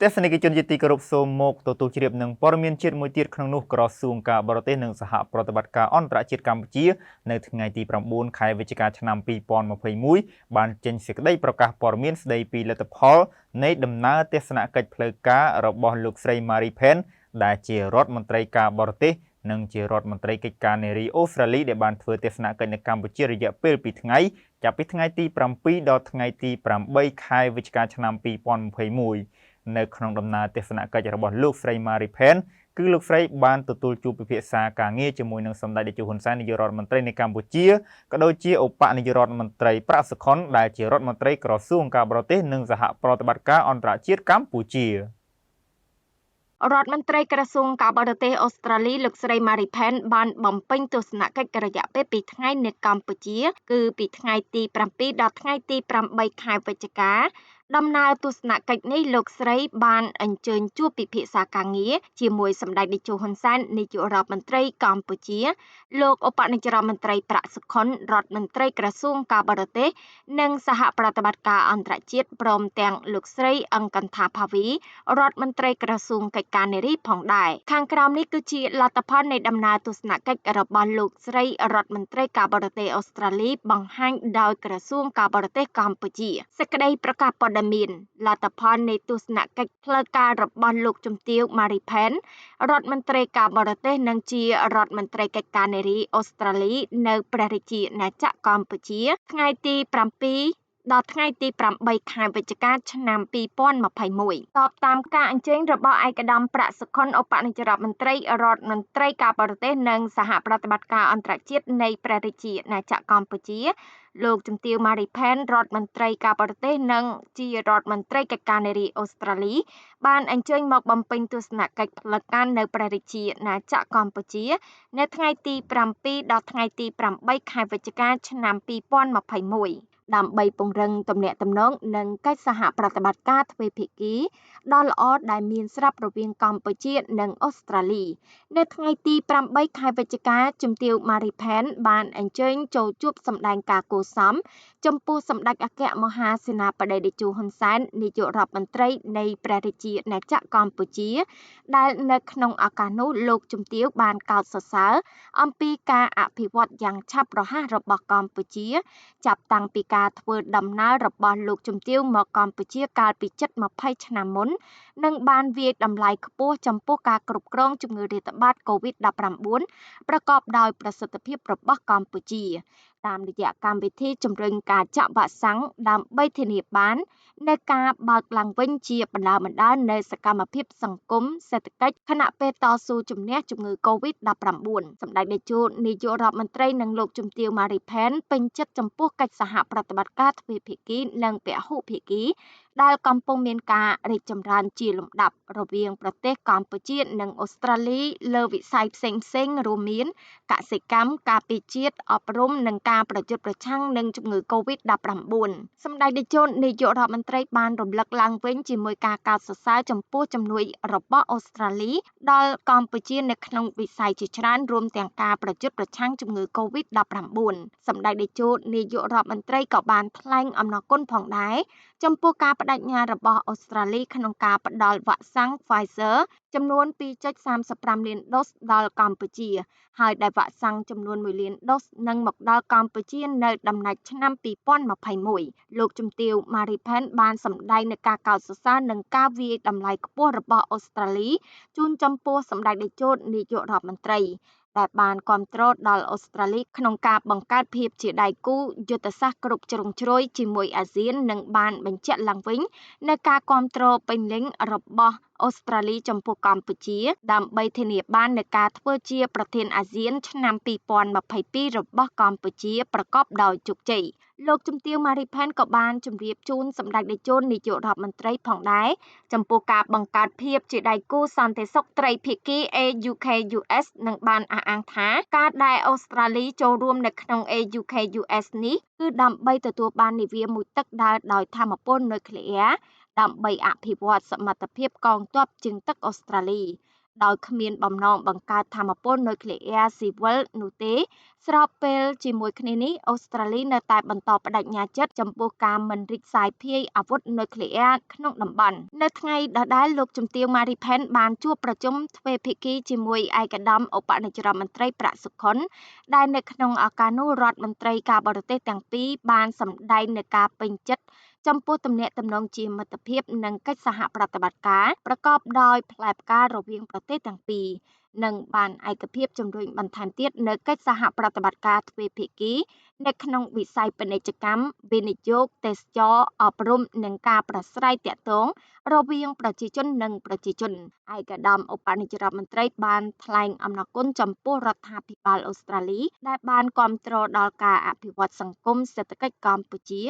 ទស្សនិកជនជាទីគោរពសូមមកទទួលជ្រាបនឹងព័ត៌មានជាតិមួយទៀតក្នុងនោះក្រសួងការបរទេសនិងសហប្រតិបត្តិការអន្តរជាតិកម្ពុជានៅថ្ងៃទី9ខែវិច្ឆិកាឆ្នាំ2021បានចេញសេចក្តីប្រកាសព័ត៌មានស្តីពីលទ្ធផលនៃដំណើរទស្សនកិច្ចផ្លូវការរបស់លោកស្រី Marie Pen ដែលជារដ្ឋមន្ត្រីការបរទេសនិងជារដ្ឋមន្ត្រីកិច្ចការនារីអូស្ត្រាលីដែលបានធ្វើទស្សនកិច្ចនៅកម្ពុជារយៈពេល2ថ្ងៃចាប់ពីថ្ងៃទី7ដល់ថ្ងៃទី8ខែវិច្ឆិកាឆ្នាំ2021នៅក្នុងដំណើរទស្សនកិច្ចរបស់លោកស្រី Marie Pen គឺលោកស្រីបានទទួលជួបពិភាក្សាការងារជាមួយនឹងសម្ដេចតេជោហ៊ុនសែននាយករដ្ឋមន្ត្រីនៃកម្ពុជាក៏ដូចជាឧបនាយករដ្ឋមន្ត្រីប្រាក់សុខុនដែលជារដ្ឋមន្ត្រីក្រសួងការបរទេសនិងសហប្រតិបត្តិការអន្តរជាតិកម្ពុជារដ្ឋមន្ត្រីក្រសួងការបរទេសអូស្ត្រាលីលោកស្រី Marie Pen បានបំពេញទស្សនកិច្ចរយៈពេល2ថ្ងៃនៅកម្ពុជាគឺពីថ្ងៃទី7ដល់ថ្ងៃទី8ខែវិច្ឆិកាដំណើរទស្សនកិច្ចនេះលោកស្រីបានអញ្ជើញជួបពិភាក្សាការងារជាមួយសម្ដេចតេជោហ៊ុនសែននាយករដ្ឋមន្ត្រីកម្ពុជាលោកឧបនាយករដ្ឋមន្ត្រីប្រាក់សុខុនរដ្ឋមន្ត្រីក្រសួងការបរទេសនិងសហប្រតិបត្តិការអន្តរជាតិព្រមទាំងលោកស្រីអង្គន្ថាភាវីរដ្ឋមន្ត្រីក្រសួងកិច្ចការនារីផងដែរខាងក្រោមនេះគឺជាលទ្ធផលនៃដំណើរទស្សនកិច្ចរបស់លោកស្រីរដ្ឋមន្ត្រីការបរទេសអូស្ត្រាលីបង្ហាញដោយក្រសួងការបរទេសកម្ពុជាសេចក្តីប្រកាសព័ត៌មានលទ្ធផលនៃទស្សនកិច្ចផ្លូវការរបស់លោកជំទាវ Marie Pen រដ្ឋមន្ត្រីការបរទេសនិងជារដ្ឋមន្ត្រីកិច្ចការនារីអូស្ត្រាលីនៅព្រះរាជាណាចក្រកម្ពុជាថ្ងៃទី7ដល់ថ្ងៃទី8ខែវិច្ឆិកាឆ្នាំ2021តបតាមការអញ្ជើញរបស់ឯកឧត្តមប្រាក់សុខុនឧបនាយករដ្ឋមន្ត្រីរដ្ឋមន្ត្រីការបរទេសនិងសហប្រតិបត្តិការអន្តរជាតិនៃព្រះរាជាណាចក្រកម្ពុជាលោកជំទាវ Marie Pen រដ្ឋមន្ត្រីការបរទេសនិងជារដ្ឋមន្ត្រីកិច្ចការនារីអូស្ត្រាលីបានអញ្ជើញមកបំពេញទស្សនកិច្ចផ្លូវការនៅព្រះរាជាណាចក្រកម្ពុជានៅថ្ងៃទី7ដល់ថ្ងៃទី8ខែវិច្ឆិកាឆ្នាំ2021ដើម្បីពង្រឹងទំនាក់ទំនងនិងកិច្ចសហប្រតិបត្តិការទ្វេភាគីដ៏ល្អដែលមានស្រាប់រវាងកម្ពុជានិងអូស្ត្រាលីនៅថ្ងៃទី8ខែវិច្ឆិកាជំទាវ Marie Pen បានអញ្ជើញចូលជួបសម្ដែងការគួរសមចំពោះសម្ដេចអគ្គមហាសេនាបតីតេជោហ៊ុនសែននាយករដ្ឋមន្ត្រីនៃព្រះរាជាណាចក្រកម្ពុជាដែលនៅក្នុងឱកាសនោះលោកជំទាវបានកោតសរសើរអំពីការអភិវឌ្ឍយ៉ាងឆាប់រហ័សរបស់កម្ពុជាចាប់តាំងពីការធ្វើដំណើររបស់លោកជំទាវមកកម្ពុជាកាលពីជិត20ឆ្នាំមុននិងបានវាយតម្លៃខ្ពស់ចំពោះការគ្រប់គ្រងជំងឺរាតត្បាត COVID-19 ប្រកបដោយប្រសិទ្ធភាពរបស់កម្ពុជាតាមរយៈកម្មវិធីជំរុញការចាក់វ៉ាក់សាំងដើម្បីធានាបាននៅការបើកឡើងវិញជាបណ្ដើរនៅសកម្មភាពសង្គមសេដ្ឋកិច្ចខណៈពេលតស៊ូជំនះជំងឺ COVID-19 សម្ដេចតេជោនាយករដ្ឋមន្ត្រីនិងលោកជំទាវ Marie Pen ពេញចិត្តចំពោះកិច្ចសហប្រតិបត្តិការទ្វេភាគីនិងពហុភាគីដែលកំពុងមានការរីកចម្រើនជាលំដាប់រវាងប្រទេសកម្ពុជានិងអូស្ត្រាលីលើវិស័យផ្សេងៗរួមមានកសិកម្មការពារជាតិអប់រំនិងការប្រយុទ្ធប្រឆាំងនឹងជំងឺ COVID-19 សម្ដេចតេជោនាយករដ្ឋមន្ត្រីបានរំលឹកឡើងវិញជាមួយការកោតសរសើរចំពោះជំនួយរបស់អូស្ត្រាលីដល់កម្ពុជានៅក្នុងវិស័យជាច្រើនរួមទាំងការប្រយុទ្ធប្រឆាំងជំងឺ COVID-19 សម្ដេចតេជោនាយករដ្ឋមន្ត្រីក៏បានថ្លែងអំណរគុណផងដែរចំពោះការបដិញ្ញារបស់អូស្ត្រាលីក្នុងការផ្ដល់វ៉ាក់សាំង Pfizer ចំនួន 2.35 លានដូសដល់កម្ពុជាហើយដែលវ៉ាក់សាំងចំនួន1លានដូសនឹងមកដល់កម្ពុជានៅដំណាច់ឆ្នាំ2021លោកជំទាវ Marie Pen បានសម្ដែងនូវការកោតសរសើរនិងការវាយតម្លៃខ្ពស់របស់អូស្ត្រាលីជូនចំពោះសម្ដេចតេជោនាយករដ្ឋមន្ត្រីដែលបានគាំទ្រដល់អូស្ត្រាលីក្នុងការបង្កើតភាពជាដៃគូយុទ្ធសាស្ត្រគ្រប់ជ្រុងជ្រោយជាមួយអាស៊ាននិងបានបញ្ជាក់ឡើងវិញនៅការគាំទ្រពេញលេញរបស់អូស្ត្រាលីចំពោះកម្ពុជាដើម្បីធានាបាននូវការធ្វើជាប្រធានអាស៊ានឆ្នាំ2022របស់កម្ពុជាប្រកបដោយជោគជ័យលោកជំទាវ Marie Pen ក៏បានជម្រាបជូនសម្ដេចតេជោនាយករដ្ឋមន្ត្រីផងដែរចំពោះការបង្កើតភាពជាដៃគូសន្តិសុខត្រីភាគី AUKUS និងបានអះអាងថាការដែលអូស្ត្រាលីចូលរួមនៅក្នុង AUKUS នេះគឺដើម្បីទទួលបាននាវាមួយទឹកដើរដោយថាមពលនុយក្លេអ៊ែរដើម្បីអភិវឌ្ឍសមត្ថភាពកងទ័ពជើងទឹកអូស្ត្រាលី ដោយគ្មានបំណងបង្កើតថាមពលនុយក្លេអ៊ែរស៊ីវិលនោះទេស្របពេលជាមួយគ្នានេះអូស្ត្រាលីនៅតែបន្តបដិញ្ញាចិត្តចំពោះការមិនរីកសាយភាយអាវុធនុយក្លេអ៊ែរក្នុងតំបន់នៅថ្ងៃដដែលលោកជំទាវ Marie Pen បានជួបប្រជុំទ្វេភាគីជាមួយឯកឧត្តមឧបនាយករដ្ឋមន្ត្រីប្រាក់សុខុនដែលនៅក្នុងឱកាសនោះរដ្ឋមន្ត្រីការបរទេសទាំងពីរបានសម្ដែងនូវការពេញចិត្តចំពោះទំនាក់ទំនងជាមិត្តភាពនិងកិច្ចសហប្រតិបត្តិការប្រកបដោយផ្លែផ្ការវាងប្រទេសទាំងពីរនិងបានឯកភាពជំរុញបន្ថែមទៀតនៅកិច្ចសហប្រតិបត្តិការទ្វេភាគីនៅក្នុងវិស័យពាណិជ្ជកម្មវិនិយោគទេសចរណ៍អប់រំនិងការប្រាស្រ័យទាក់ទងរវាងប្រជាជននិងប្រជាជនឯកឧត្តមឧបនាយករដ្ឋមន្ត្រីបានថ្លែងអំណរគុណចំពោះរដ្ឋាភិបាលអូស្ត្រាលីដែលបានគាំទ្រដល់ការអភិវឌ្ឍសង្គមសេដ្ឋកិច្ចកម្ពុជា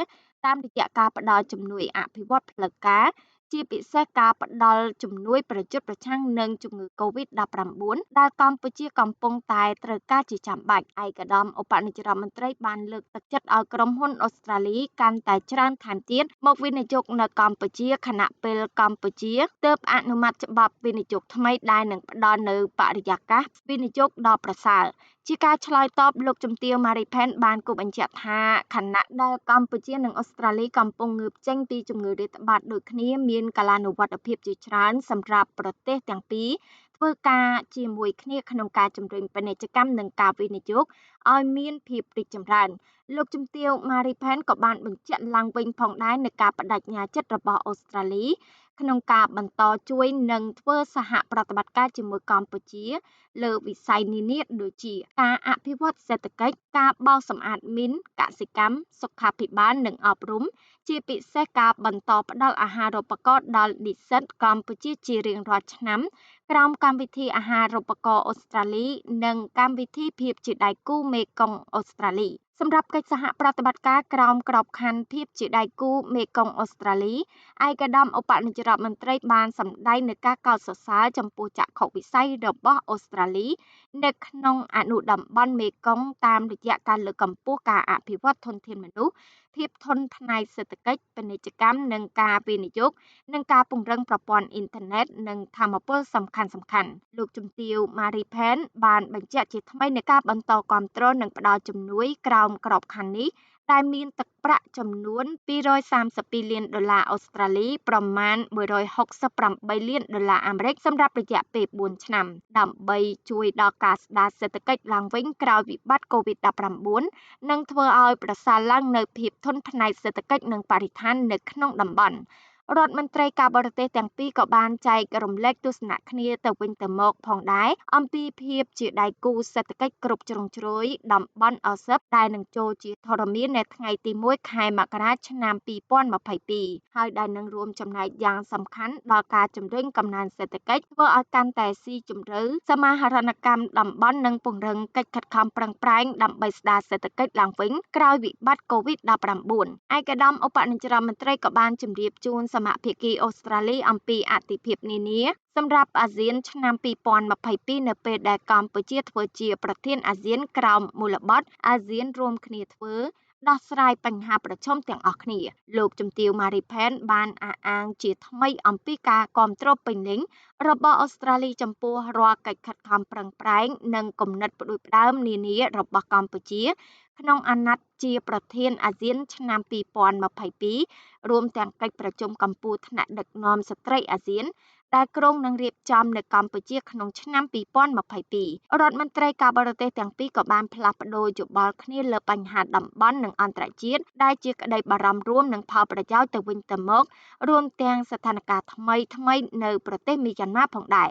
តាមរយៈការផ្តល់ជំនួយអភិវឌ្ឍផ្លូវការជាពិសេសការផ្តល់ជំនួយប្រយុទ្ធប្រឆាំងនឹងជំងឺ Covid-19 ដែលកម្ពុជាកំពុងតែត្រូវការជាចាំបាច់ឯកឧត្តមឧបនាយករដ្ឋមន្ត្រីបានលើកទឹកចិត្តឲ្យក្រុមហ៊ុនអូស្ត្រាលីកាន់តែច្រើនថែមទៀតមកវិនិយោគនៅកម្ពុជាខណៈពេលកម្ពុជាទើបអនុម័តច្បាប់វិនិយោគថ្មីដែលនឹងផ្តល់នូវបរិយាកាសវិនិយោគដ៏ប្រសើរជាការឆ្លើយតបលោកជំទាវ Marie Pen បានគូបញ្ជាក់ថាខណៈដែលកម្ពុជានិងអូស្ត្រាលីកំពុងងើបចេញពីជំងឺរាតត្បាតដូចគ្នាមានកាលានុវត្តភាពជាច្រើនសម្រាប់ប្រទេសទាំងពីរធ្វើការជាមួយគ្នាក្នុងការជំរុញពាណិជ្ជកម្មនិងការវិនិយោគឲ្យមានភាពរីកចម្រើនលោកជំទាវ Marie Pen ក៏បានបញ្ជាក់ឡើងវិញផងដែរនៅការបដិញ្ញាចិត្តរបស់អូស្ត្រាលីក្នុងការបន្តជួយនិងធ្វើសហប្រតិបត្តិការជាមួយកម្ពុជាលើវិស័យនានាដូចជាការអភិវឌ្ឍសេដ្ឋកិច្ចការបោសសម្អាតមីនកសិកម្មសុខាភិបាលនិងអប់រំជាពិសេសការបន្តផ្តល់អាហារូបករណ៍ដល់និស្សិតកម្ពុជាជារៀងរាល់ឆ្នាំក្រោមកម្មវិធីអាហារូបករណ៍អូស្ត្រាលីនិងកម្មវិធីភាពជាដៃគូមេគង្គអូស្ត្រាលីសម្រាប់កិច្ចសហប្រតិបត្តិការក្រោមក្របខ័ណ្ឌភាពជាដៃគូមេគង្គអូស្ត្រាលីឯកឧត្តមឧបនាយករដ្ឋមន្ត្រីបានសម្ដែងនូវការកោតសរសើរចំពោះចក្ខុវិស័យរបស់អូស្ត្រាលីនៅក្នុងអនុតំបន់មេគង្គតាមរយៈការលើកកម្ពស់ការអភិវឌ្ឍធនធានមនុស្សភាពធន់ផ្នែកសេដ្ឋកិច្ចពាណិជ្ជកម្មនិងការវិនិយោគនិងការពង្រឹងប្រព័ន្ធអ៊ីនធឺណិតនិងថាមពលសំខាន់ៗលោកជំទាវ Marie Pen បានបញ្ជាក់ជាថ្មីនៃការបន្តគាំទ្រនិងផ្តល់ជំនួយក្រោមក្របខ័ណ្ឌនេះដែលមានទឹកប្រាក់ចំនួន$232លានអូស្ត្រាលីប្រមាណ$168លានអាមេរិកសម្រាប់រយៈពេល4ឆ្នាំដើម្បីជួយដល់ការស្ដារសេដ្ឋកិច្ចឡើងវិញក្រោយវិបត្តិ Covid-19 និងធ្វើឲ្យប្រសើរឡើងនូវភាពធន់ផ្នែកសេដ្ឋកិច្ចនិងបរិស្ថាននៅក្នុងតំបន់រដ្ឋមន្ត្រីការបរទេសទាំងពីរក៏បានចែករំលែកទស្សនៈគ្នាទៅវិញទៅមកផងដែរអំពីភាពជាដៃគូសេដ្ឋកិច្ចគ្រប់ជ្រុងជ្រោយតំបន់អាស៊ានដែលនឹងចូលជាធរមាននៅថ្ងៃទី1ខែមករាឆ្នាំ2022ហើយដែលនឹងរួមចំណែកយ៉ាងសំខាន់ដល់ការជំរុញកំណើនសេដ្ឋកិច្ចធ្វើឲ្យកាន់តែស៊ីជម្រៅសមាហរណកម្មតំបន់និងពង្រឹងកិច្ចខិតខំប្រឹងប្រែងដើម្បីស្ដារសេដ្ឋកិច្ចឡើងវិញក្រោយវិបត្តិ Covid-19 ឯកឧត្តមឧបនាយករដ្ឋមន្ត្រីក៏បានជម្រាបជូនសមាភាគីអូស្ត្រាលីអំពីអាទិភាពនានាសម្រាប់អាស៊ានឆ្នាំ2022នៅពេលដែលកម្ពុជាធ្វើជាប្រធានអាស៊ានក្រោមមូលបត្រអាស៊ានរួមគ្នាធ្វើដោះស្រាយបញ្ហាប្រឈមទាំងអស់គ្នាលោកជំទាវ Marie Pen បានអះអាងជាថ្មីអំពីការគាំទ្រពេញលេញរបស់អូស្ត្រាលីចំពោះរាល់កិច្ចខិតខំប្រឹងប្រែងនិងគំនិតផ្ដួចផ្ដើមនានារបស់កម្ពុជាក្នុងអាណត្តិជាប្រធានអាស៊ានឆ្នាំ2022រួមទាំងកិច្ចប្រជុំកម្ពុជាថ្នាក់ដឹកនាំស្ត្រីអាស៊ានដែលក្រុងនឹងរៀបចំនៅកម្ពុជាក្នុងឆ្នាំ2022រដ្ឋមន្ត្រីការបរទេសទាំងពីរក៏បានផ្លាស់ប្ដូរយោបល់គ្នាលើបញ្ហាតំបន់និងអន្តរជាតិដែលជាក្តីបារម្ភរួមនិងផលប្រយោជន៍ទៅវិញទៅមករួមទាំងស្ថានភាពថ្មីៗនៅប្រទេសមីយ៉ាន់ម៉ាផងដែរ